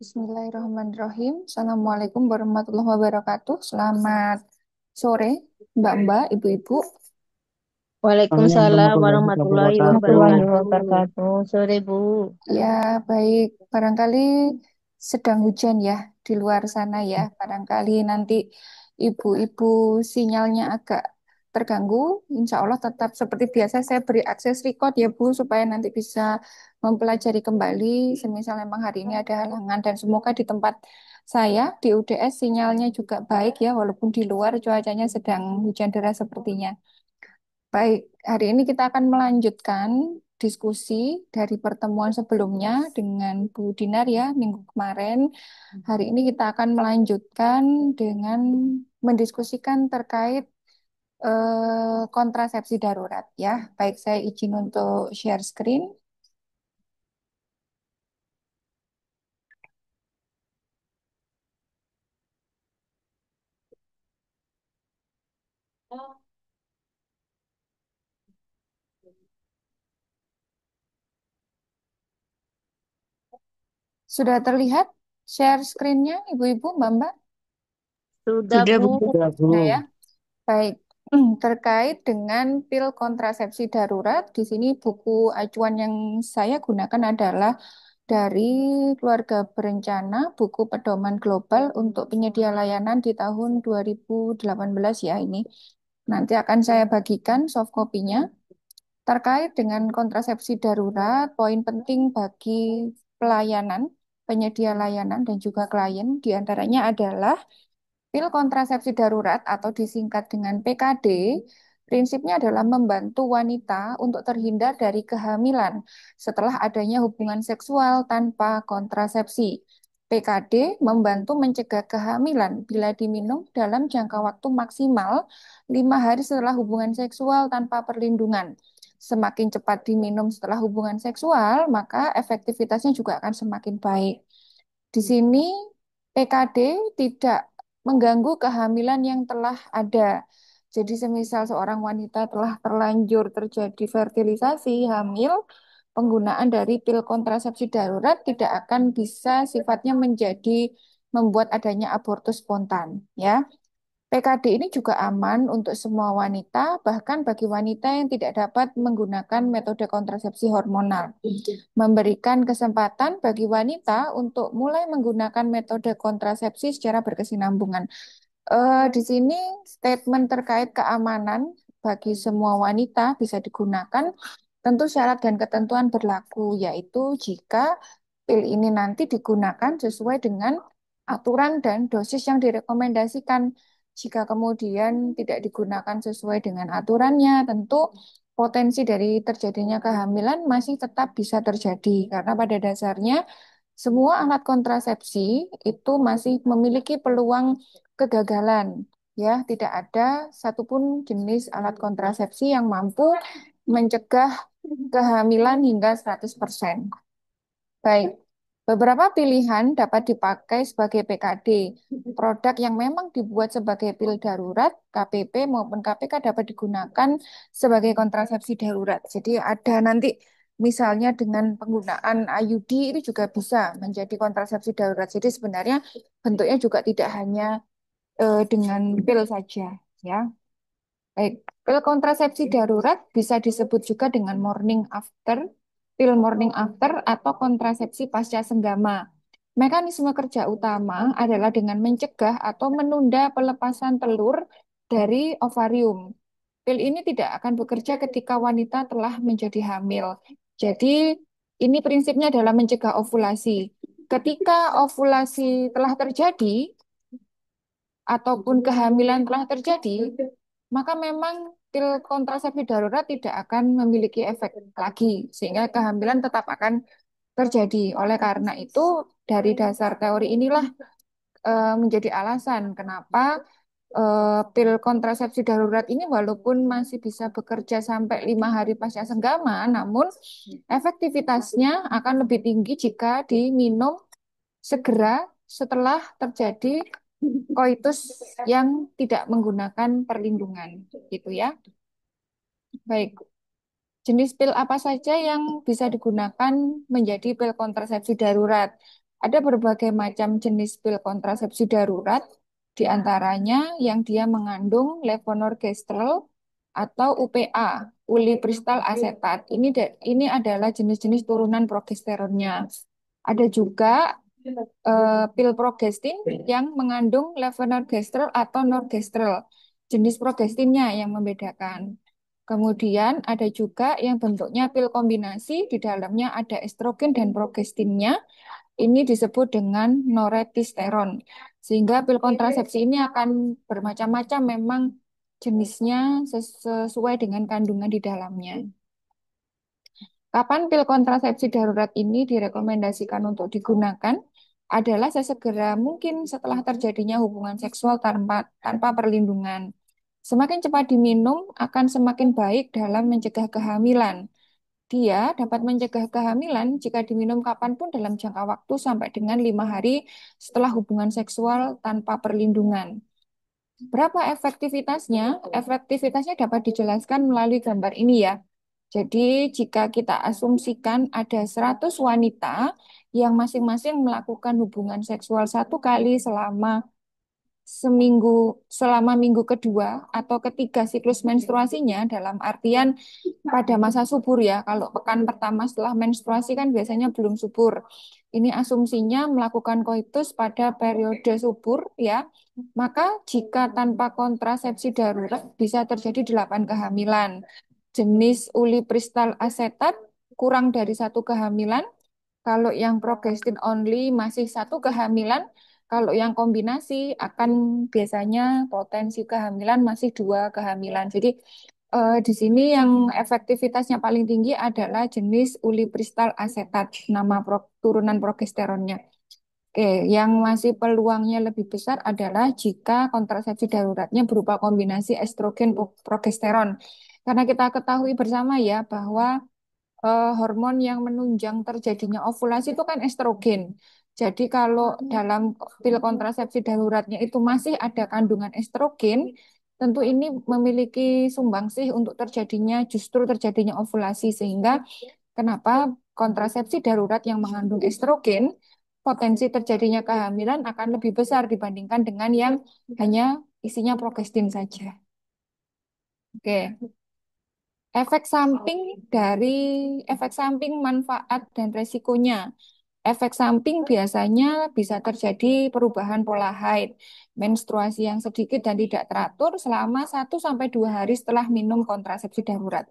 Bismillahirrahmanirrahim. Assalamualaikum warahmatullahi wabarakatuh. Selamat sore, Mbak-mbak, ibu-ibu. Waalaikumsalam Waalaikumsalam warahmatullahi warahmatullahi Warahmatullahi wabarakatuh. wabarakatuh. wabarakatuh. Sore Bu. Ya, baik. Barangkali sedang hujan ya di luar sana ya. Barangkali nanti ibu-ibu sinyalnya agak terganggu. Insya Allah tetap seperti biasa saya beri akses record ya Bu, supaya nanti bisa mempelajari kembali. Semisal memang hari ini ada halangan dan semoga di tempat saya di UDS sinyalnya juga baik ya, walaupun di luar cuacanya sedang hujan deras sepertinya. Baik, hari ini kita akan melanjutkan diskusi dari pertemuan sebelumnya dengan Bu Dinar ya, minggu kemarin. Hari ini kita akan melanjutkan dengan mendiskusikan terkait kontrasepsi darurat ya. Baik, saya izin untuk share screen. Sudah terlihat share screen-nya, Ibu-ibu, Mbak-mbak? Sudah Sudah Bu. Bu. Sudah Bu. Sudah ya? Baik, terkait dengan pil kontrasepsi darurat, di sini buku acuan yang saya gunakan adalah dari Keluarga Berencana, buku pedoman global untuk penyedia layanan di tahun 2018 ya ini. Nanti akan saya bagikan soft copy-nya. Terkait dengan kontrasepsi darurat, poin penting bagi pelayanan, penyedia layanan dan juga klien diantaranya adalah pil kontrasepsi darurat atau disingkat dengan PKD, prinsipnya adalah membantu wanita untuk terhindar dari kehamilan setelah adanya hubungan seksual tanpa kontrasepsi. PKD membantu mencegah kehamilan bila diminum dalam jangka waktu maksimal 5 hari setelah hubungan seksual tanpa perlindungan. Semakin cepat diminum setelah hubungan seksual, maka efektivitasnya juga akan semakin baik. Di sini PKD tidak mengganggu kehamilan yang telah ada. Jadi semisal seorang wanita telah terlanjur terjadi fertilisasi, hamil, penggunaan dari pil kontrasepsi darurat tidak akan bisa sifatnya menjadi membuat adanya abortus spontan, ya. PKD ini juga aman untuk semua wanita, bahkan bagi wanita yang tidak dapat menggunakan metode kontrasepsi hormonal, memberikan kesempatan bagi wanita untuk mulai menggunakan metode kontrasepsi secara berkesinambungan. Di sini statement terkait keamanan bagi semua wanita bisa digunakan. Tentu syarat dan ketentuan berlaku, yaitu jika pil ini nanti digunakan sesuai dengan aturan dan dosis yang direkomendasikan. Jika kemudian tidak digunakan sesuai dengan aturannya, tentu potensi dari terjadinya kehamilan masih tetap bisa terjadi, karena pada dasarnya semua alat kontrasepsi itu masih memiliki peluang kegagalan. Ya, tidak ada satupun jenis alat kontrasepsi yang mampu mencegah kehamilan hingga 100%. Baik, beberapa pilihan dapat dipakai sebagai PKD. Produk yang memang dibuat sebagai pil darurat, KPP maupun KPK dapat digunakan sebagai kontrasepsi darurat. Jadi ada nanti misalnya dengan penggunaan IUD itu juga bisa menjadi kontrasepsi darurat. Jadi sebenarnya bentuknya juga tidak hanya dengan pil saja, ya. Baik, pil kontrasepsi darurat bisa disebut juga dengan morning after, pil morning after atau kontrasepsi pasca senggama. Mekanisme kerja utama adalah dengan mencegah atau menunda pelepasan telur dari ovarium. Pil ini tidak akan bekerja ketika wanita telah menjadi hamil. Jadi, ini prinsipnya adalah mencegah ovulasi. Ketika ovulasi telah terjadi, ataupun kehamilan telah terjadi, maka memang pil kontrasepsi darurat tidak akan memiliki efek lagi, sehingga kehamilan tetap akan terjadi. Oleh karena itu, dari dasar teori inilah menjadi alasan kenapa pil kontrasepsi darurat ini walaupun masih bisa bekerja sampai 5 hari pasca senggama, namun efektivitasnya akan lebih tinggi jika diminum segera setelah terjadi koitus yang tidak menggunakan perlindungan, gitu ya. Baik, jenis pil apa saja yang bisa digunakan menjadi pil kontrasepsi darurat? Ada berbagai macam jenis pil kontrasepsi darurat, di antaranya yang dia mengandung levonorgestrel atau UPA, ulipristal asetat. Ini adalah jenis-jenis turunan progesteronnya. Ada juga pil progestin yang mengandung levonorgestrel atau norgestrel. Jenis progestinnya yang membedakan. Kemudian ada juga yang bentuknya pil kombinasi, di dalamnya ada estrogen dan progestinnya. Ini disebut dengan noretisteron. Sehingga pil kontrasepsi ini akan bermacam-macam memang jenisnya sesuai dengan kandungan di dalamnya. Kapan pil kontrasepsi darurat ini direkomendasikan untuk digunakan adalah sesegera mungkin setelah terjadinya hubungan seksual tanpa perlindungan. Semakin cepat diminum akan semakin baik dalam mencegah kehamilan. Dia dapat mencegah kehamilan jika diminum kapanpun dalam jangka waktu sampai dengan 5 hari setelah hubungan seksual tanpa perlindungan. Berapa efektivitasnya? Efektivitasnya dapat dijelaskan melalui gambar ini ya. Jadi jika kita asumsikan ada 100 wanita yang masing-masing melakukan hubungan seksual 1 kali selama minggu kedua atau ketiga siklus menstruasinya, dalam artian pada masa subur ya. Kalau pekan pertama setelah menstruasi kan biasanya belum subur. Ini asumsinya melakukan koitus pada periode subur ya. Maka jika tanpa kontrasepsi darurat bisa terjadi 8 kehamilan. Jenis ulipristal asetat kurang dari 1 kehamilan. Kalau yang progestin only masih 1 kehamilan. Kalau yang kombinasi akan biasanya potensi kehamilan masih 2 kehamilan. Jadi di sini yang efektivitasnya paling tinggi adalah jenis ulipristal asetat, nama turunan progesteronnya. Oke, yang masih peluangnya lebih besar adalah jika kontrasepsi daruratnya berupa kombinasi estrogen progesteron. Karena kita ketahui bersama ya bahwa hormon yang menunjang terjadinya ovulasi itu kan estrogen. Jadi kalau dalam pil kontrasepsi daruratnya itu masih ada kandungan estrogen, tentu ini memiliki sumbangsih untuk justru terjadinya ovulasi. Sehingga kenapa kontrasepsi darurat yang mengandung estrogen, potensi terjadinya kehamilan akan lebih besar dibandingkan dengan yang hanya isinya progestin saja. Oke. Efek samping manfaat dan resikonya. Efek samping biasanya bisa terjadi perubahan pola haid, menstruasi yang sedikit dan tidak teratur selama 1 sampai 2 hari setelah minum kontrasepsi darurat.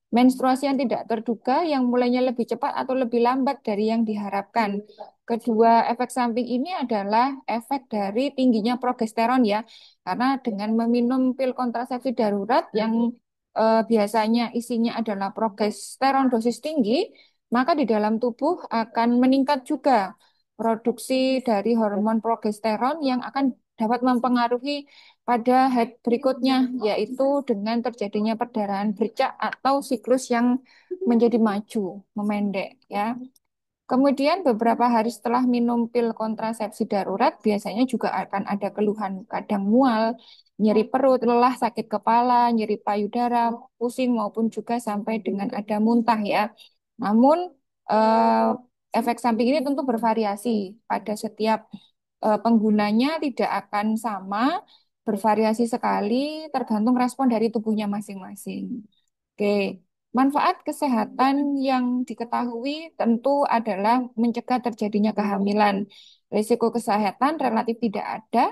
Menstruasi yang tidak terduga yang mulainya lebih cepat atau lebih lambat dari yang diharapkan. Kedua efek samping ini adalah efek dari tingginya progesteron ya. Karena dengan meminum pil kontrasepsi darurat yang biasanya isinya adalah progesteron dosis tinggi, maka di dalam tubuh akan meningkat juga produksi dari hormon progesteron yang akan dapat mempengaruhi pada head berikutnya, yaitu dengan terjadinya perdarahan bercak atau siklus yang menjadi maju, memendek ya. Kemudian beberapa hari setelah minum pil kontrasepsi darurat, biasanya juga akan ada keluhan kadang mual, nyeri perut, lelah, sakit kepala, nyeri payudara, pusing maupun juga sampai dengan ada muntah ya. Namun efek samping ini tentu bervariasi pada setiap penggunanya, tidak akan sama, bervariasi sekali tergantung respon dari tubuhnya masing-masing. Oke, manfaat kesehatan yang diketahui tentu adalah mencegah terjadinya kehamilan. Risiko kesehatan relatif tidak ada.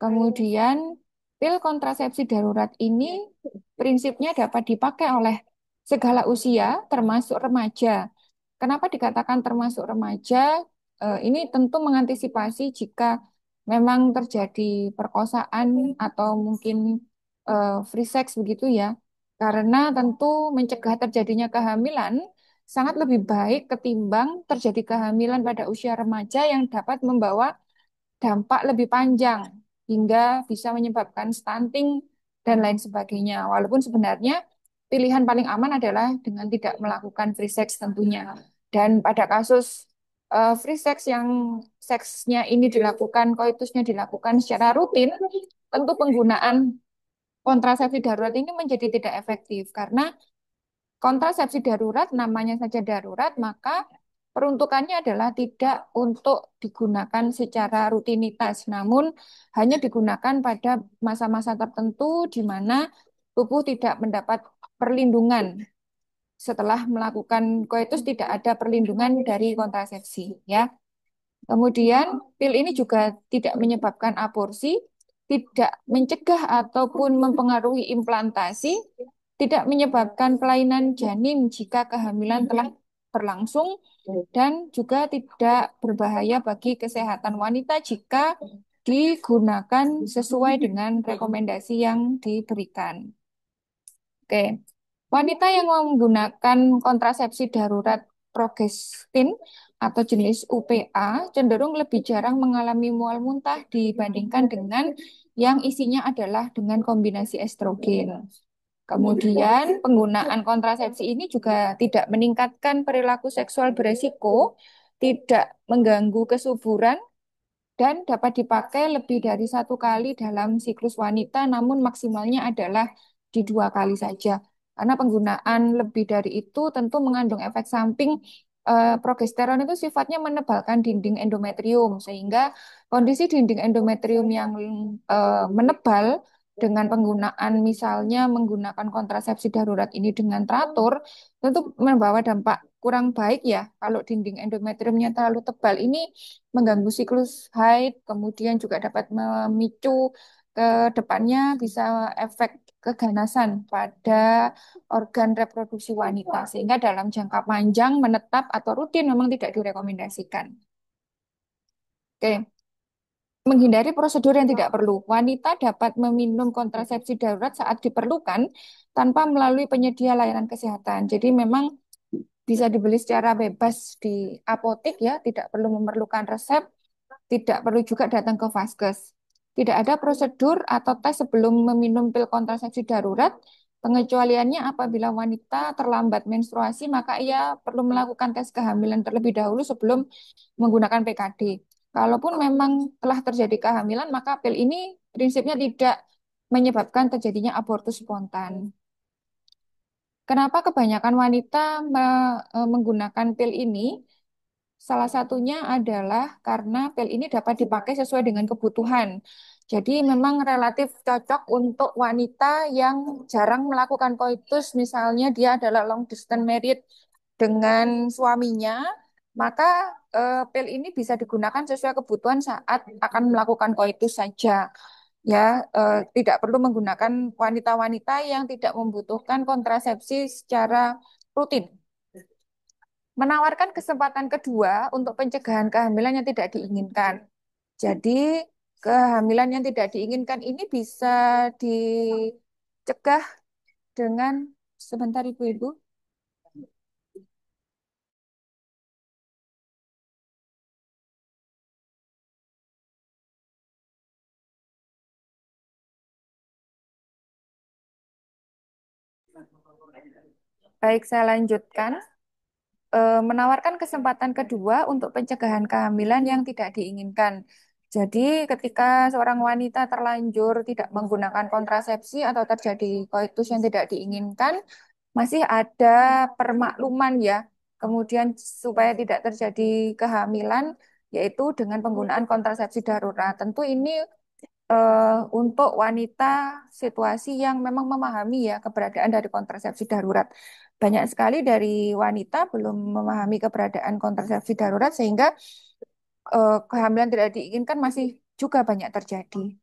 Kemudian, pil kontrasepsi darurat ini prinsipnya dapat dipakai oleh segala usia, termasuk remaja. Kenapa dikatakan termasuk remaja? Ini tentu mengantisipasi jika memang terjadi perkosaan atau mungkin free sex begitu ya. Karena tentu mencegah terjadinya kehamilan sangat lebih baik ketimbang terjadi kehamilan pada usia remaja yang dapat membawa dampak lebih panjang hingga bisa menyebabkan stunting dan lain sebagainya. Walaupun sebenarnya pilihan paling aman adalah dengan tidak melakukan free sex tentunya. Dan pada kasus free sex yang seksnya ini dilakukan, koitusnya dilakukan secara rutin, tentu penggunaan kontrasepsi darurat ini menjadi tidak efektif karena kontrasepsi darurat namanya saja darurat, maka peruntukannya adalah tidak untuk digunakan secara rutinitas, namun hanya digunakan pada masa-masa tertentu di mana tubuh tidak mendapat perlindungan setelah melakukan koitus, tidak ada perlindungan dari kontrasepsi, ya. Kemudian pil ini juga tidak menyebabkan aborsi, tidak mencegah ataupun mempengaruhi implantasi, tidak menyebabkan kelainan janin jika kehamilan telah berlangsung, dan juga tidak berbahaya bagi kesehatan wanita jika digunakan sesuai dengan rekomendasi yang diberikan. Oke. Wanita yang menggunakan kontrasepsi darurat progestin atau jenis UPA cenderung lebih jarang mengalami mual muntah dibandingkan dengan yang isinya adalah dengan kombinasi estrogen. Kemudian penggunaan kontrasepsi ini juga tidak meningkatkan perilaku seksual beresiko, tidak mengganggu kesuburan, dan dapat dipakai lebih dari satu kali dalam siklus wanita, namun maksimalnya adalah di 2 kali saja. Karena penggunaan lebih dari itu tentu mengandung efek samping. Progesteron itu sifatnya menebalkan dinding endometrium, sehingga kondisi dinding endometrium yang menebal dengan penggunaan misalnya menggunakan kontrasepsi darurat ini dengan teratur, tentu membawa dampak kurang baik ya. Kalau dinding endometriumnya terlalu tebal ini mengganggu siklus haid, kemudian juga dapat memicu ke depannya bisa efek keganasan pada organ reproduksi wanita, sehingga dalam jangka panjang menetap atau rutin memang tidak direkomendasikan. Oke. Menghindari prosedur yang tidak perlu. Wanita dapat meminum kontrasepsi darurat saat diperlukan tanpa melalui penyedia layanan kesehatan. Jadi memang bisa dibeli secara bebas di apotek ya, tidak perlu memerlukan resep, tidak perlu juga datang ke vaskes. Tidak ada prosedur atau tes sebelum meminum pil kontrasepsi darurat. Pengecualiannya apabila wanita terlambat menstruasi, maka ia perlu melakukan tes kehamilan terlebih dahulu sebelum menggunakan PKD. Kalaupun memang telah terjadi kehamilan, maka pil ini prinsipnya tidak menyebabkan terjadinya abortus spontan. Kenapa kebanyakan wanita menggunakan pil ini? Salah satunya adalah karena pil ini dapat dipakai sesuai dengan kebutuhan. Jadi memang relatif cocok untuk wanita yang jarang melakukan koitus, misalnya dia adalah long distance married dengan suaminya, maka pil ini bisa digunakan sesuai kebutuhan saat akan melakukan koitus saja. Ya, tidak perlu menggunakan wanita-wanita yang tidak membutuhkan kontrasepsi secara rutin. Menawarkan kesempatan kedua untuk pencegahan kehamilan yang tidak diinginkan. Jadi, kehamilan yang tidak diinginkan ini bisa dicegah dengan sebentar Ibu-ibu. Baik, saya lanjutkan. Menawarkan kesempatan kedua untuk pencegahan kehamilan yang tidak diinginkan. Jadi, ketika seorang wanita terlanjur tidak menggunakan kontrasepsi atau terjadi koitus yang tidak diinginkan, masih ada permakluman ya. Kemudian supaya tidak terjadi kehamilan, yaitu dengan penggunaan kontrasepsi darurat. Tentu ini untuk wanita situasi yang memang memahami ya keberadaan dari kontrasepsi darurat. Banyak sekali dari wanita belum memahami keberadaan kontrasepsi darurat sehingga kehamilan tidak diinginkan masih juga banyak terjadi.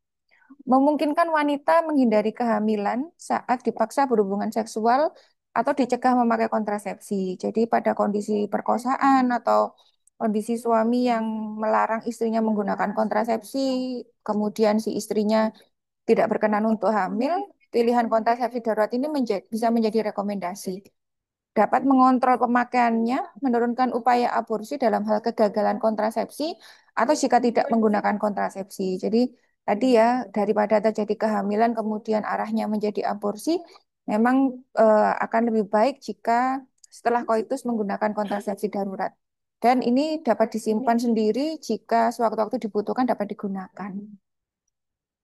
Memungkinkan wanita menghindari kehamilan saat dipaksa berhubungan seksual atau dicegah memakai kontrasepsi. Jadi pada kondisi perkosaan atau kondisi suami yang melarang istrinya menggunakan kontrasepsi, kemudian si istrinya tidak berkenan untuk hamil, pilihan kontrasepsi darurat ini bisa menjadi rekomendasi. Dapat mengontrol pemakaiannya, menurunkan upaya aborsi dalam hal kegagalan kontrasepsi, atau jika tidak menggunakan kontrasepsi. Jadi tadi ya, daripada terjadi kehamilan kemudian arahnya menjadi aborsi, memang akan lebih baik jika setelah koitus menggunakan kontrasepsi darurat. Dan ini dapat disimpan sendiri jika sewaktu-waktu dibutuhkan dapat digunakan.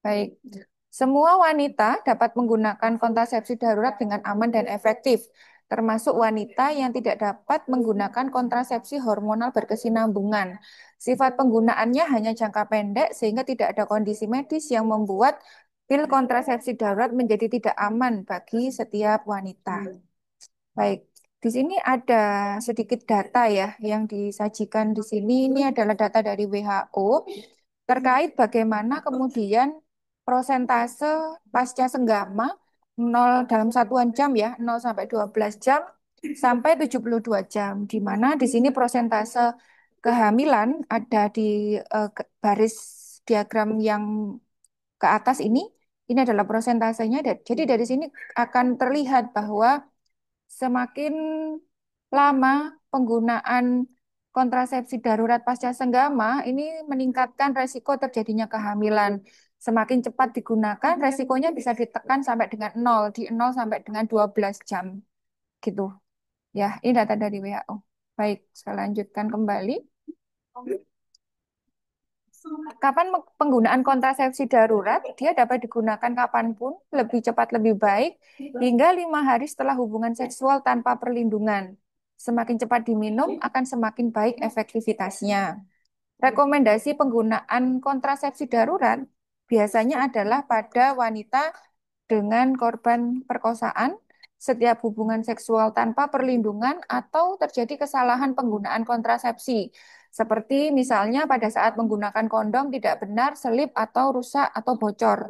Baik, semua wanita dapat menggunakan kontrasepsi darurat dengan aman dan efektif. termasuk wanita yang tidak dapat menggunakan kontrasepsi hormonal berkesinambungan. Sifat penggunaannya hanya jangka pendek sehingga tidak ada kondisi medis yang membuat pil kontrasepsi darurat menjadi tidak aman bagi setiap wanita. Baik, di sini ada sedikit data ya yang disajikan di sini. Ini adalah data dari WHO terkait bagaimana kemudian prosentase pasca senggama 0 dalam satuan jam ya, 0 sampai 12 jam sampai 72 jam. Di mana di sini prosentase kehamilan ada di baris diagram yang ke atas ini. Ini adalah prosentasenya. Jadi dari sini akan terlihat bahwa semakin lama penggunaan kontrasepsi darurat pasca senggama ini meningkatkan resiko terjadinya kehamilan. Semakin cepat digunakan, resikonya bisa ditekan sampai dengan nol, di 0 sampai dengan 12 jam gitu. Ya, ini data dari WHO. Baik, saya lanjutkan kembali. Kapan penggunaan kontrasepsi darurat? Dia dapat digunakan kapanpun, lebih cepat lebih baik, hingga 5 hari setelah hubungan seksual tanpa perlindungan. Semakin cepat diminum, akan semakin baik efektivitasnya. Rekomendasi penggunaan kontrasepsi darurat biasanya adalah pada wanita dengan korban perkosaan, setiap hubungan seksual tanpa perlindungan, atau terjadi kesalahan penggunaan kontrasepsi. Seperti misalnya pada saat menggunakan kondom tidak benar, selip, atau rusak, atau bocor.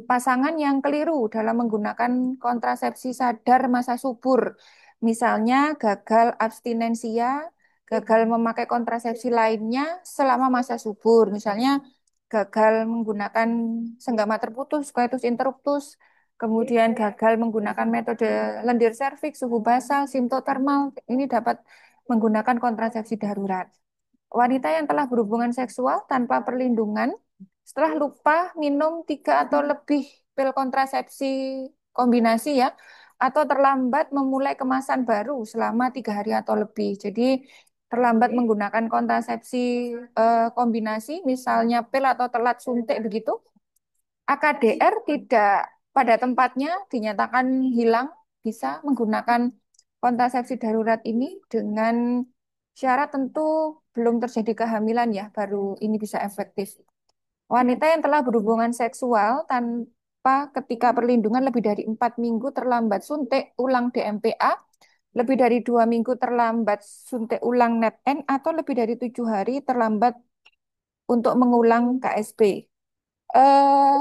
Pasangan yang keliru dalam menggunakan kontrasepsi sadar masa subur. Misalnya gagal abstinensia, gagal memakai kontrasepsi lainnya selama masa subur. Misalnya gagal menggunakan senggama terputus, coitus interruptus, kemudian gagal menggunakan metode lendir serviks, suhu basal, simptotermal, ini dapat menggunakan kontrasepsi darurat. Wanita yang telah berhubungan seksual tanpa perlindungan setelah lupa minum 3 atau lebih pil kontrasepsi kombinasi ya, atau terlambat memulai kemasan baru selama 3 hari atau lebih. Jadi terlambat menggunakan kontrasepsi kombinasi, misalnya pil atau telat suntik begitu, AKDR tidak pada tempatnya dinyatakan hilang, bisa menggunakan kontrasepsi darurat ini dengan syarat tentu belum terjadi kehamilan ya, baru ini bisa efektif. Wanita yang telah berhubungan seksual tanpa ketika perlindungan lebih dari 4 minggu terlambat suntik ulang DMPA, lebih dari 2 minggu terlambat suntik ulang NET-N, atau lebih dari 7 hari terlambat untuk mengulang KSP.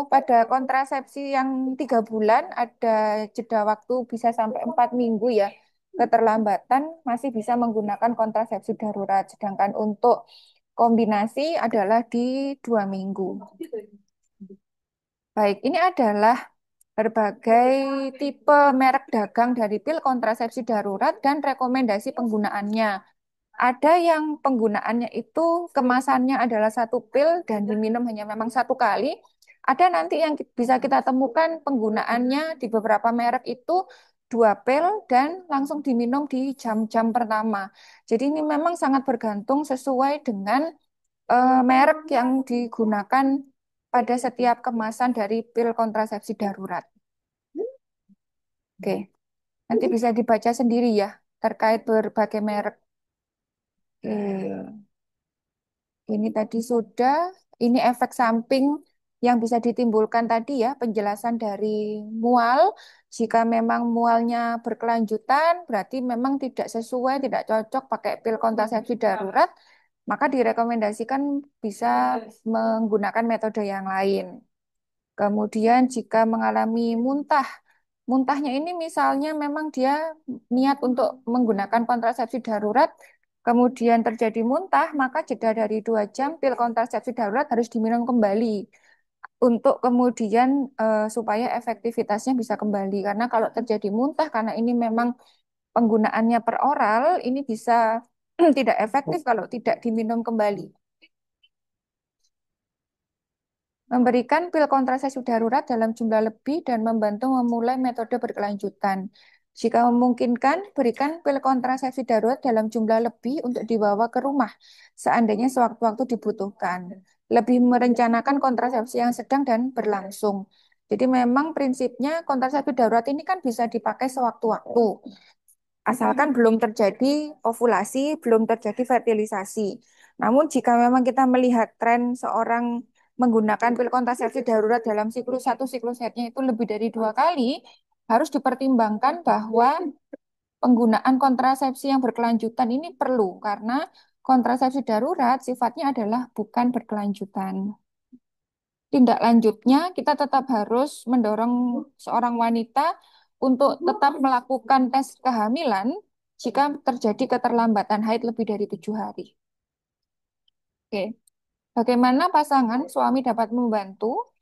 Pada kontrasepsi yang 3 bulan ada jeda waktu bisa sampai 4 minggu ya. Keterlambatan masih bisa menggunakan kontrasepsi darurat. Sedangkan untuk kombinasi adalah di 2 minggu. Baik, ini adalah berbagai tipe merek dagang dari pil kontrasepsi darurat dan rekomendasi penggunaannya. Ada yang penggunaannya itu kemasannya adalah 1 pil dan diminum hanya memang 1 kali. Ada nanti yang bisa kita temukan penggunaannya di beberapa merek itu 2 pil dan langsung diminum di jam-jam pertama. Jadi ini memang sangat bergantung sesuai dengan merek yang digunakan pada setiap kemasan dari pil kontrasepsi darurat. Oke, nanti bisa dibaca sendiri ya terkait berbagai merek. Oke. Ini tadi sudah, ini efek samping yang bisa ditimbulkan tadi ya, penjelasan dari mual. Jika memang mualnya berkelanjutan, berarti memang tidak sesuai, tidak cocok pakai pil kontrasepsi darurat, maka direkomendasikan bisa menggunakan metode yang lain. Kemudian jika mengalami muntah, muntahnya ini misalnya memang dia niat untuk menggunakan kontrasepsi darurat, kemudian terjadi muntah, maka jeda dari 2 jam pil kontrasepsi darurat harus diminum kembali untuk kemudian supaya efektivitasnya bisa kembali. Karena kalau terjadi muntah, karena ini memang penggunaannya per oral, ini bisa tidak efektif kalau tidak diminum kembali. Memberikan pil kontrasepsi darurat dalam jumlah lebih dan membantu memulai metode berkelanjutan. Jika memungkinkan, berikan pil kontrasepsi darurat dalam jumlah lebih untuk dibawa ke rumah, seandainya sewaktu-waktu dibutuhkan. Lebih merencanakan kontrasepsi yang sedang dan berlangsung. Jadi memang prinsipnya kontrasepsi darurat ini kan bisa dipakai sewaktu-waktu. asalkan belum terjadi ovulasi, belum terjadi fertilisasi. Namun jika memang kita melihat tren seorang menggunakan pil kontrasepsi darurat dalam siklus satu siklus headnya itu lebih dari 2 kali, harus dipertimbangkan bahwa penggunaan kontrasepsi yang berkelanjutan ini perlu karena kontrasepsi darurat sifatnya adalah bukan berkelanjutan. Tindak lanjutnya, kita tetap harus mendorong seorang wanita untuk tetap melakukan tes kehamilan jika terjadi keterlambatan haid lebih dari 7 hari. Oke. Bagaimana pasangan suami dapat membantu?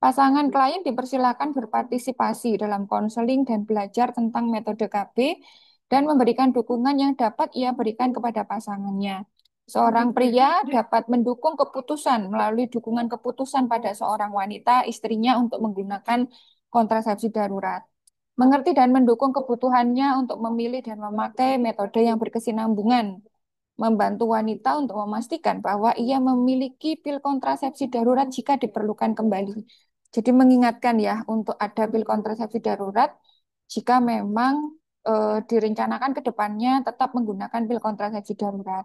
Pasangan klien dipersilakan berpartisipasi dalam konseling dan belajar tentang metode KB dan memberikan dukungan yang dapat ia berikan kepada pasangannya. Seorang pria dapat mendukung keputusan melalui dukungan keputusan pada seorang wanita, istrinya untuk menggunakan kontrasepsi darurat. Mengerti dan mendukung kebutuhannya untuk memilih dan memakai metode yang berkesinambungan, membantu wanita untuk memastikan bahwa ia memiliki pil kontrasepsi darurat jika diperlukan kembali. Jadi mengingatkan ya untuk ada pil kontrasepsi darurat jika memang direncanakan ke depannya tetap menggunakan pil kontrasepsi darurat.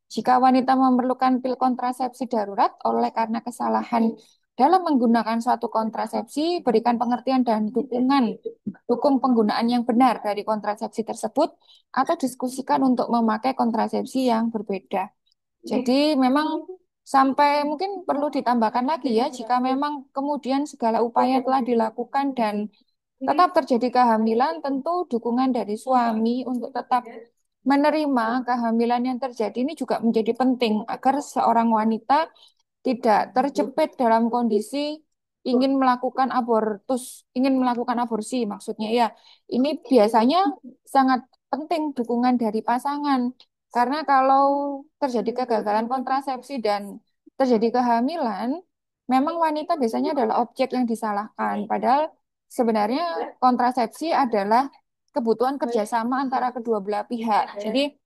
Jika wanita memerlukan pil kontrasepsi darurat oleh karena kesalahan dalam menggunakan suatu kontrasepsi, berikan pengertian dan dukungan, dukung penggunaan yang benar dari kontrasepsi tersebut, atau diskusikan untuk memakai kontrasepsi yang berbeda. Jadi memang sampai mungkin perlu ditambahkan lagi ya, jika memang kemudian segala upaya telah dilakukan dan tetap terjadi kehamilan, tentu dukungan dari suami untuk tetap menerima kehamilan yang terjadi ini juga menjadi penting agar seorang wanita tidak terjepit dalam kondisi ingin melakukan aborsi maksudnya ya. Ini biasanya sangat penting dukungan dari pasangan. Karena kalau terjadi kegagalan kontrasepsi dan terjadi kehamilan, memang wanita biasanya adalah objek yang disalahkan. Padahal sebenarnya kontrasepsi adalah kebutuhan kerjasama antara kedua belah pihak. Jadi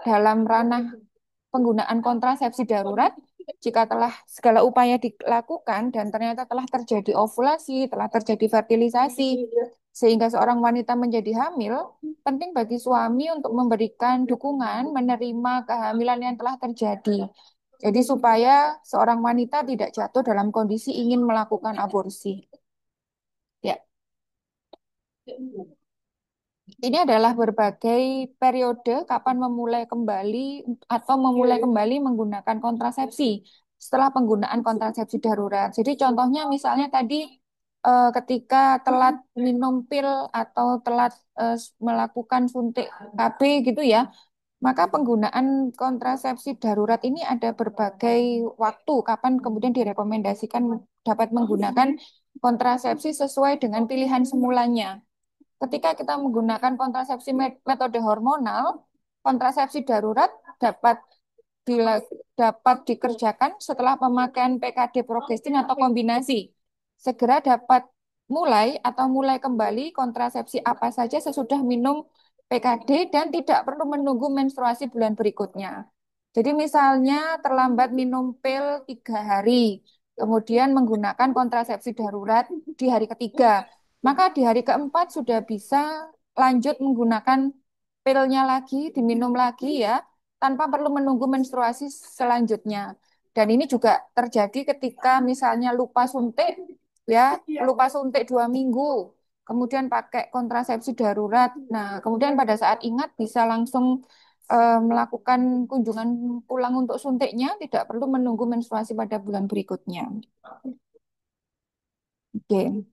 dalam ranah penggunaan kontrasepsi darurat, jika telah segala upaya dilakukan dan ternyata telah terjadi ovulasi, telah terjadi fertilisasi, sehingga seorang wanita menjadi hamil, penting bagi suami untuk memberikan dukungan menerima kehamilan yang telah terjadi. Jadi supaya seorang wanita tidak jatuh dalam kondisi ingin melakukan aborsi. Ya. Ini adalah berbagai periode kapan memulai kembali atau memulai kembali menggunakan kontrasepsi setelah penggunaan kontrasepsi darurat. Jadi contohnya misalnya tadi ketika telat minum pil atau telat melakukan suntik KB gitu ya, maka penggunaan kontrasepsi darurat ini ada berbagai waktu kapan kemudian direkomendasikan dapat menggunakan kontrasepsi sesuai dengan pilihan semulanya. Ketika kita menggunakan kontrasepsi metode hormonal, kontrasepsi darurat dapat dapat dikerjakan setelah pemakaian PKD progestin atau kombinasi. Segera dapat mulai kembali kontrasepsi apa saja sesudah minum PKD dan tidak perlu menunggu menstruasi bulan berikutnya. Jadi misalnya terlambat minum pil 3 hari, kemudian menggunakan kontrasepsi darurat di hari ketiga, maka di hari keempat sudah bisa lanjut menggunakan pilnya lagi, diminum lagi ya, tanpa perlu menunggu menstruasi selanjutnya. Dan ini juga terjadi ketika misalnya lupa suntik 2 minggu, kemudian pakai kontrasepsi darurat. Nah, kemudian pada saat ingat bisa langsung melakukan kunjungan pulang untuk suntiknya, tidak perlu menunggu menstruasi pada bulan berikutnya. Oke.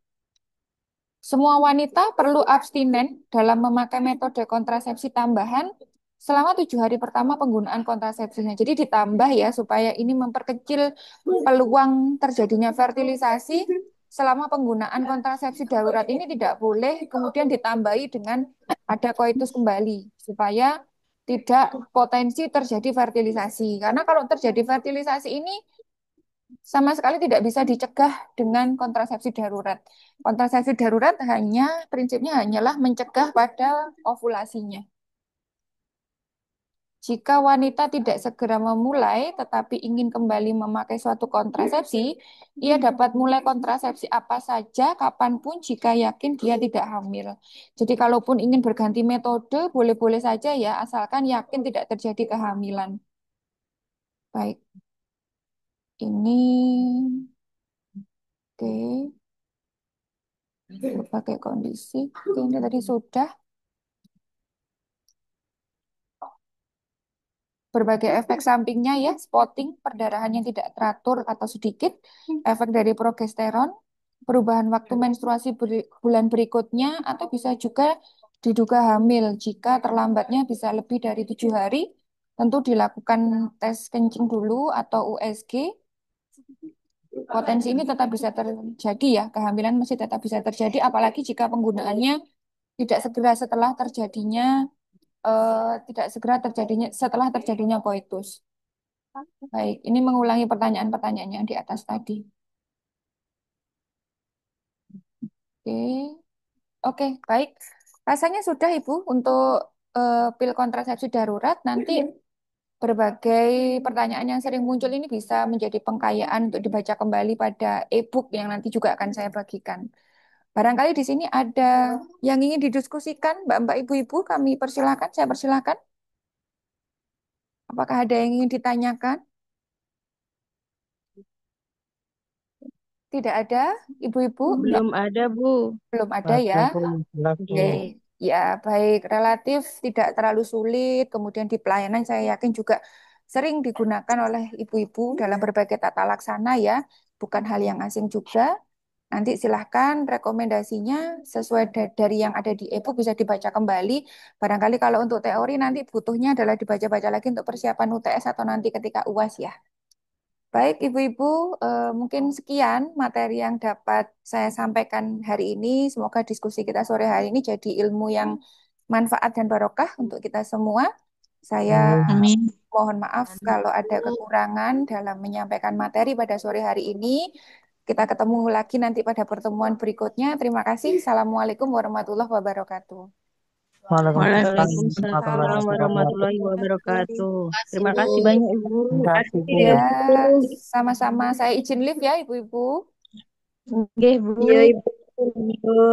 Semua wanita perlu abstinen dalam memakai metode kontrasepsi tambahan selama 7 hari pertama penggunaan kontrasepsinya. Jadi ditambah ya supaya ini memperkecil peluang terjadinya fertilisasi selama penggunaan kontrasepsi darurat ini tidak boleh kemudian ditambahi dengan ada koitus kembali supaya tidak potensi terjadi fertilisasi. Karena kalau terjadi fertilisasi ini sama sekali tidak bisa dicegah dengan kontrasepsi darurat. Kontrasepsi darurat prinsipnya hanyalah mencegah pada ovulasinya. Jika wanita tidak segera memulai tetapi ingin kembali memakai suatu kontrasepsi, ia dapat mulai kontrasepsi apa saja kapanpun jika yakin dia tidak hamil. Jadi kalaupun ingin berganti metode boleh-boleh saja ya, asalkan yakin tidak terjadi kehamilan. Baik, ini oke, berbagai kondisi. Oke, ini tadi sudah. Berbagai efek sampingnya ya, spotting, perdarahan yang tidak teratur atau sedikit, efek dari progesteron, perubahan waktu menstruasi bulan berikutnya, atau bisa juga diduga hamil jika terlambatnya bisa lebih dari 7 hari. Tentu dilakukan tes kencing dulu atau USG. Potensi ini tetap bisa terjadi ya, kehamilan masih tetap bisa terjadi, apalagi jika penggunaannya tidak segera setelah terjadinya, tidak segera terjadinya setelah terjadinya koitus. Baik, ini mengulangi pertanyaan-pertanyaan yang di atas tadi. Oke, oke, baik. Rasanya sudah, Ibu, untuk pil kontrasepsi darurat. Nanti berbagai pertanyaan yang sering muncul ini bisa menjadi pengkayaan untuk dibaca kembali pada e-book yang nanti juga akan saya bagikan. Barangkali di sini ada yang ingin didiskusikan, Mbak-mbak, Ibu-ibu, kami persilakan, saya persilakan. Apakah ada yang ingin ditanyakan? Tidak ada, Ibu-ibu? Belum ada, Bu. Belum ada ya. Ada Bu, Oke, berlaku. ya baik, relatif tidak terlalu sulit. Kemudian di pelayanan saya yakin juga sering digunakan oleh ibu-ibu dalam berbagai tata laksana ya, bukan hal yang asing juga. Nanti silahkan rekomendasinya sesuai dari yang ada di e-book bisa dibaca kembali. Barangkali kalau untuk teori nanti butuhnya adalah dibaca-baca lagi untuk persiapan UTS atau nanti ketika UAS ya. Baik, Ibu-ibu, mungkin sekian materi yang dapat saya sampaikan hari ini. Semoga diskusi kita sore hari ini jadi ilmu yang manfaat dan barokah untuk kita semua. Saya Amin. Amin. mohon maaf kalau ada kekurangan dalam menyampaikan materi pada sore hari ini. Kita ketemu lagi nanti pada pertemuan berikutnya. Terima kasih. Assalamualaikum warahmatullahi wabarakatuh. Waalaikumsalam warahmatullahi Waalaikumsalam wabarakatuh. warahmatullahi wabarakatuh. Kasih, Terima Bu. kasih banyak, Ibu. Terima kasih Bu. Ya, sama-sama. Saya izin live ya, Ibu-ibu. Oke, Bu. Iya, Ibu. Yo.